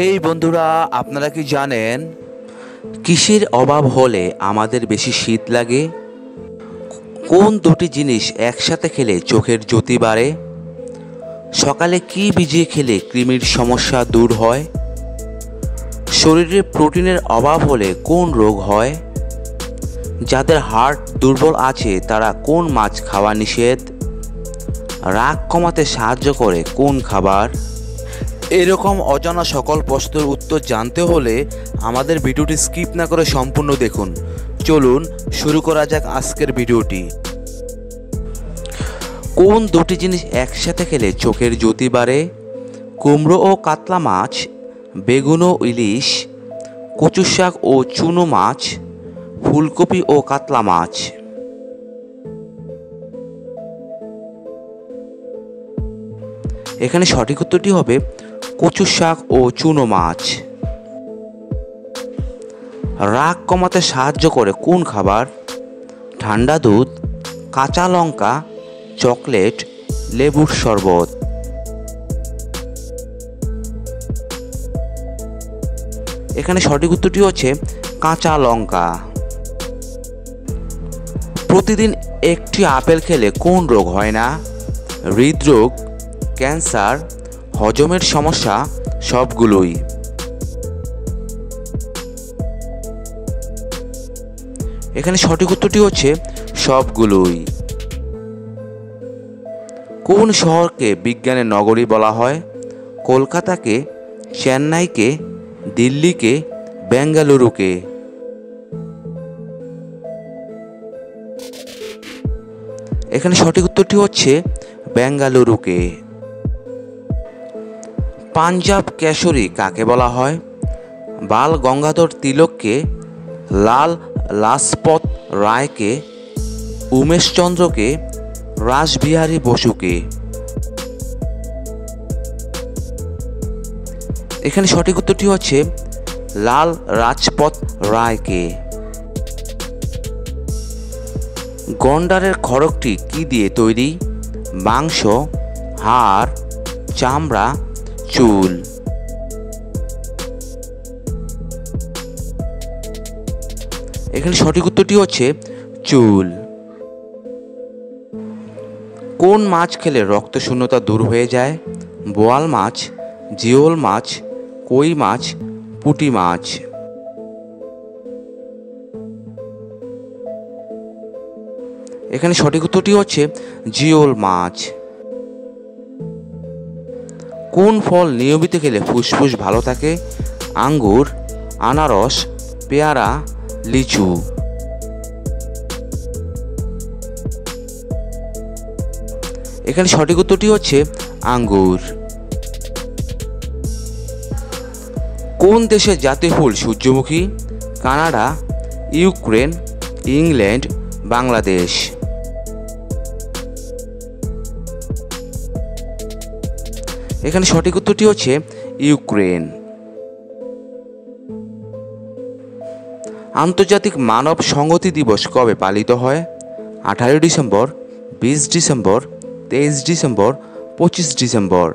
এই বন্ধুরা, আপনারা কি জানেন কিসের অভাব হলে আমাদের বেশি শীত লাগে? কোন দুটি জিনিস একসাথে খেলে চোখের জ্যোতি বাড়ে? সকালে কি ভিজিয়ে খেলে কৃমির সমস্যা দূর হয়? শরীরে প্রোটিনের অভাব হলে কোন রোগ হয়? যাদের হার্ট দুর্বল আছে তারা কোন মাছ খাওয়া নিষেধ? রাগ কমাতে সাহায্য করে কোন খাবার? এরকম অজানা সকল প্রশ্নের উত্তর জানতে হলে আমাদের ভিডিওটি স্কিপ না করে সম্পূর্ণ দেখুন। চলুন শুরু করা যাক আজকের ভিডিওটি। কোন দুটি জিনিস একসাথে খেলে চোখের জ্যোতি বাড়ে? কুমড়ো ও কাতলা মাছ, বেগুন ও ইলিশ, কচু শাক ও চুনো মাছ, ফুলকপি ও কাতলা মাছ। এখানে সঠিক উত্তরটি হবে কচু শাক ও চুনো মাছ। রাগ কমাতে সাহায্য করে কোন খাবার? ঠান্ডা দুধ, কাঁচা লঙ্কা, চকলেট, লেবুর শরবত। এখানে সঠিক উত্তরটি হচ্ছে কাঁচা লঙ্কা। প্রতিদিন একটি আপেল খেলে কোন রোগ হয় না? হৃদরোগ, ক্যান্সার, হজমের সমস্যা, সবগুলোই। এখানে সঠিক উত্তরটি হচ্ছে সবগুলোই। কোন শহরকে বিজ্ঞানের নগরী বলা হয়? কলকাতাকে, চেন্নাইকে, দিল্লিকে, বেঙ্গালুরুকে। এখানে সঠিক উত্তরটি হচ্ছে বেঙ্গালুরুকে। পাঞ্জাব কেশরী কাকে বলা হয়? বাল গঙ্গাধর তিলককে, লাল লাজপত রায়কে, উমেশচন্দ্রকে, রাসবিহারী বসুকে। এখানে সঠিক উত্তরটি হচ্ছে লাল রাজপত রায়কে। গন্ডারের খড়গটি কি দিয়ে তৈরি? মাংস, হাড়, চামড়া, চুল। এখানে সঠিক উত্তরটি হচ্ছে চুল। কোন মাছ খেলে রক্ত শূন্যতা দূর হয়ে যায়? বোয়াল মাছ, জিওল মাছ, কই মাছ, পুঁটি মাছ। এখানে সঠিক উত্তরটি হচ্ছে জিওল মাছ। কোন ফল নিয়মিত খেলে ফুসফুস ভালো থাকে? আঙ্গুর, আনারস, পেয়ারা, লিচু। এখানে সঠিক উত্তরটি হচ্ছে আঙ্গুর। কোন দেশের জাতীয় ফুল সূর্যমুখী? Canada, Ukraine, England, Bangladesh. এখানে সঠিক উত্তরটি হচ্ছে ইউক্রেন। আন্তর্জাতিক মানব সংহতি দিবস কবে পালিত হয়? 18 ডিসেম্বর, 20 ডিসেম্বর, 23 ডিসেম্বর, 25 ডিসেম্বর।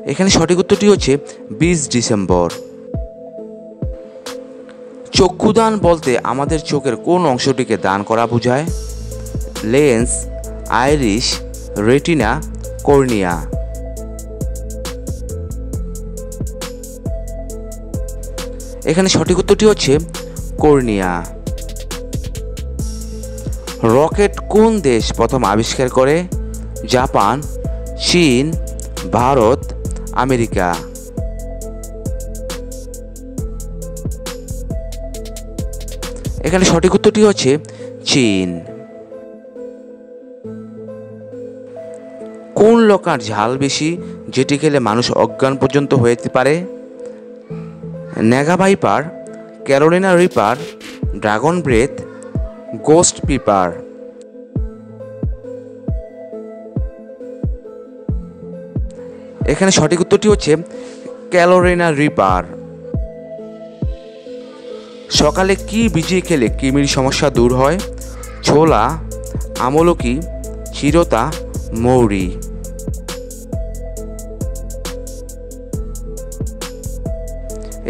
এখানে সঠিক উত্তরটি হচ্ছে 20 ডিসেম্বর। চক্ষুদান বলতে আমাদের চোখের কোন অংশটিকে দান করা বোঝায়? Lens, Irish, retina, cornea. এখানে সঠিক উত্তরটি হচ্ছে কর্নিয়া। রকেট কোন দেশ প্রথম আবিষ্কার করে? জাপান, চীন, ভারত, আমেরিকা। এখানে সঠিক উত্তরটি হচ্ছে চীন। কোন লঙ্কার ঝাল বেশি যেটি খেলে মানুষ অজ্ঞান পর্যন্ত হয়ে যেতে পারে? Naga viper, Carolina reaper, dragon breath, ghost pepper. এখানে সঠিক উত্তরটি হচ্ছে ক্যারোলিনা রিপার। সকালে কি ভিজিয়ে খেলে কৃমির সমস্যা দূর হয়? ছোলা, আমলকি, চিরতা, মৌরি।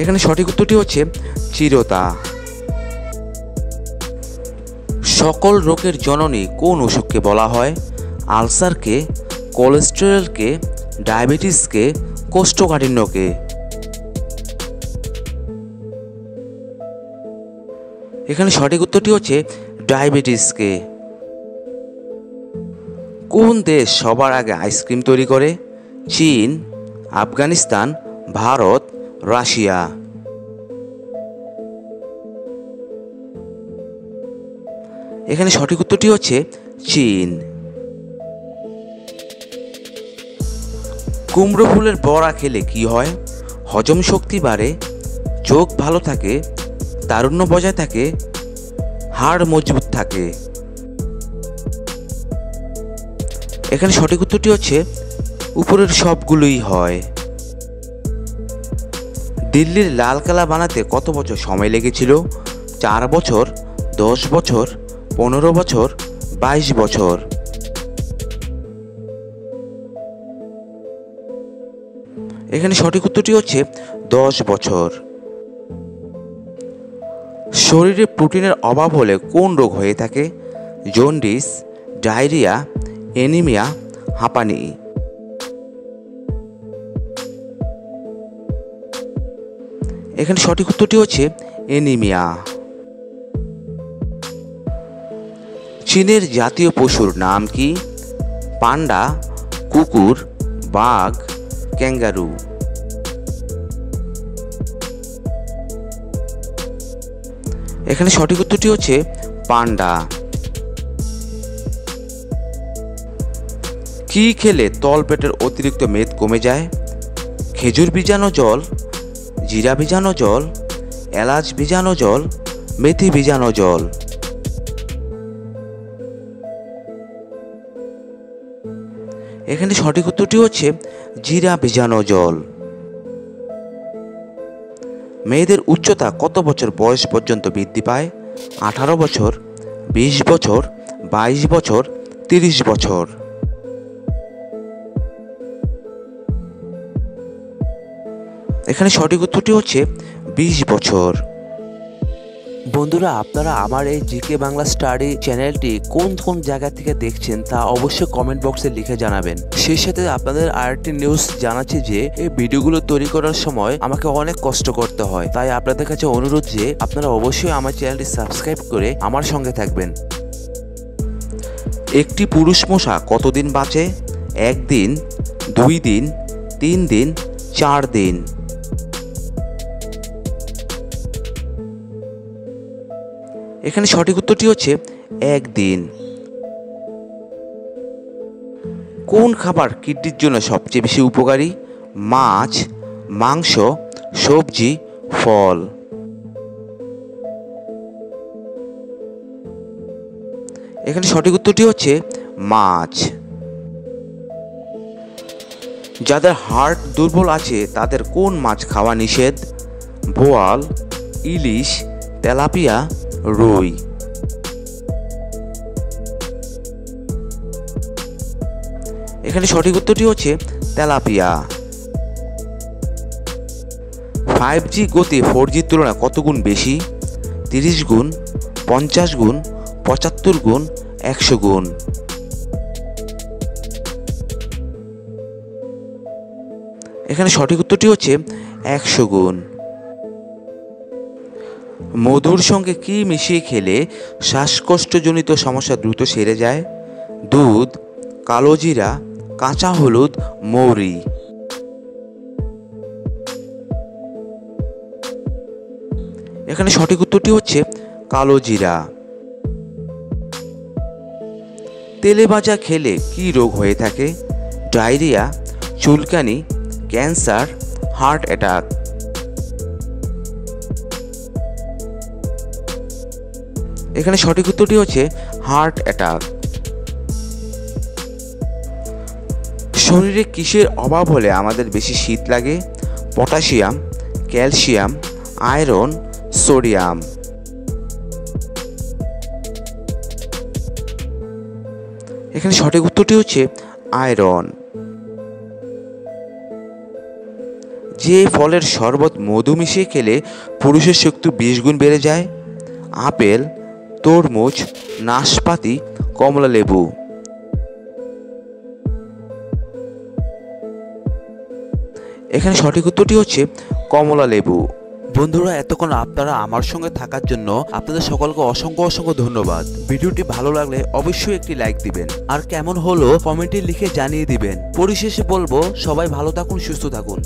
এখানে সঠিক উত্তরটি হচ্ছে চিরতা। সকল রোগের জননী কোন অসুখকে বলা হয়? আলসারকে, কোলেস্টেরলকে, ডায়াবেটিসকে, কোষ্ঠকাঠিন্যকে? এখানে সঠিক উত্তরটি হচ্ছে ডায়াবেটিসকে। কোন দেশ সবার আগে আইসক্রিম তৈরি করে? চীন, আফগানিস্তান, ভারত, রাশিয়া? এখানে সঠিক উত্তরটি হচ্ছে চীন। কুমড়ো ফুলের বড়া খেলে কি হয়? হজম শক্তি বাড়ে, চোখ ভালো থাকে, তারুণ্য বজায় থাকে, হাড় মজবুত থাকে? এখানে সঠিক উত্তরটি হচ্ছে উপরের সবগুলোই হয়। দিল্লির লালকেল্লা বানাতে কত বছর সময় লেগেছিল? 4 বছর, 10 বছর, 15 বছর, 22 বছর? এখানে সঠিক উত্তরটি হচ্ছে 10 বছর। শরীরে প্রোটিনের অভাব হলে কোন রোগ হয়ে থাকে? জন্ডিস, ডায়রিয়া, অ্যানিমিয়া, হাঁপানি? এখানে সঠিক উত্তরটি হচ্ছে অ্যানিমিয়া। চীনের জাতীয় পশুর নাম কি? পান্ডা, কুকুর, বাঘ, ক্যাঙ্গারু? এখানে সঠিক উত্তরটি হচ্ছে পান্ডা। কি খেলে তলপেটের অতিরিক্ত মেদ কমে যায়? খেজুর ভিজানো জল, জিরা ভিজানো জল, এলাচ ভিজানো জল, মেথি ভিজানো জল? এখানে সঠিক উত্তরটি হচ্ছে জিরা ভিজানো জল। মেয়েদের উচ্চতা কত বছর বয়স পর্যন্ত বৃদ্ধি পায়? 18 বছর, 20 বছর, 22 বছর, 30 বছর? এখানে সঠিক উত্তরটি হচ্ছে 20 বছর। বন্ধুরা, আপনারা আমার এই জিকে বাংলা স্টাডি চ্যানেলটি কোন কোন জায়গা থেকে দেখছেন তা অবশ্যই কমেন্ট বক্সে লিখে জানাবেন। সেই সাথে আপনাদের আরেকটি নিউজ জানাচ্ছি যে এই ভিডিওগুলো তৈরি করার সময় আমাকে অনেক কষ্ট করতে হয়, তাই আপনাদের কাছে অনুরোধ যে আপনারা অবশ্যই আমার চ্যানেলটি সাবস্ক্রাইব করে আমার সঙ্গে থাকবেন। একটি পুরুষ মশা কতদিন বাঁচে? 1 দিন, 2 দিন, 3 দিন, 4 দিন? এখানে সঠিক উত্তরটি হচ্ছে 1 দিন। কোন খাবার কিডনির জন্য সবচেয়ে বেশি উপকারী? মাছ, মাংস, সবজি, ফল? এখানে সঠিক উত্তরটি হচ্ছে মাছ। যাদের হার্ট দুর্বল আছে তাদের কোন মাছ খাওয়া নিষেধ? বোয়াল, ইলিশ, তেলাপিয়া, রুই? এখানে সঠিক উত্তরটি হচ্ছে তেলাপিয়া। 5G গতি 4G তুলনায় কত গুণ বেশি? 30 গুণ, 50 গুণ, 75 গুণ, 100 গুণ? এখানে সঠিক উত্তরটি হচ্ছে 100 গুণ। মধুর সঙ্গে কি মিশিয়ে খেলে শ্বাসকষ্টজনিত সমস্যা দ্রুত সেরে যায়? দুধ, কালো জিরা, কাঁচা হলুদ, মৌরি? এখানে সঠিক উত্তরটি হচ্ছে কালো জিরা। তেলে ভাজা খেলে কি রোগ হয়ে থাকে? ডায়রিয়া, চুলকানি, ক্যান্সার, হার্ট অ্যাটাক? এখানে সঠিক উত্তরটি হচ্ছে হার্ট অ্যাটাক। শরীরে কিসের অভাব হলে আমাদের বেশি শীত লাগে? Potassium, calcium, iron, sodium? এখানে সঠিক উত্তরটি হচ্ছে আয়রন। যে ফলের শরবত মধু মিশিয়ে খেলে পুরুষের শক্তি 20 গুণ বেড়ে যায়? আপেল, তরমুজ, নাশপাতি, কমলা লেবু। এখানে সঠিক উত্তরটি হচ্ছে কমলা লেবু। বন্ধুরা, এতক্ষণ আপনারা আমার সঙ্গে থাকার জন্য আপনাদের সকলকে অসংখ্য অসংখ্য ধন্যবাদ। ভিডিওটি ভালো লাগলে অবশ্যই একটি লাইক দিবেন, আর কেমন হলো কমেন্টে লিখে জানিয়ে দিবেন। পরিশেষে বলবো, সবাই ভালো থাকুন, সুস্থ থাকুন।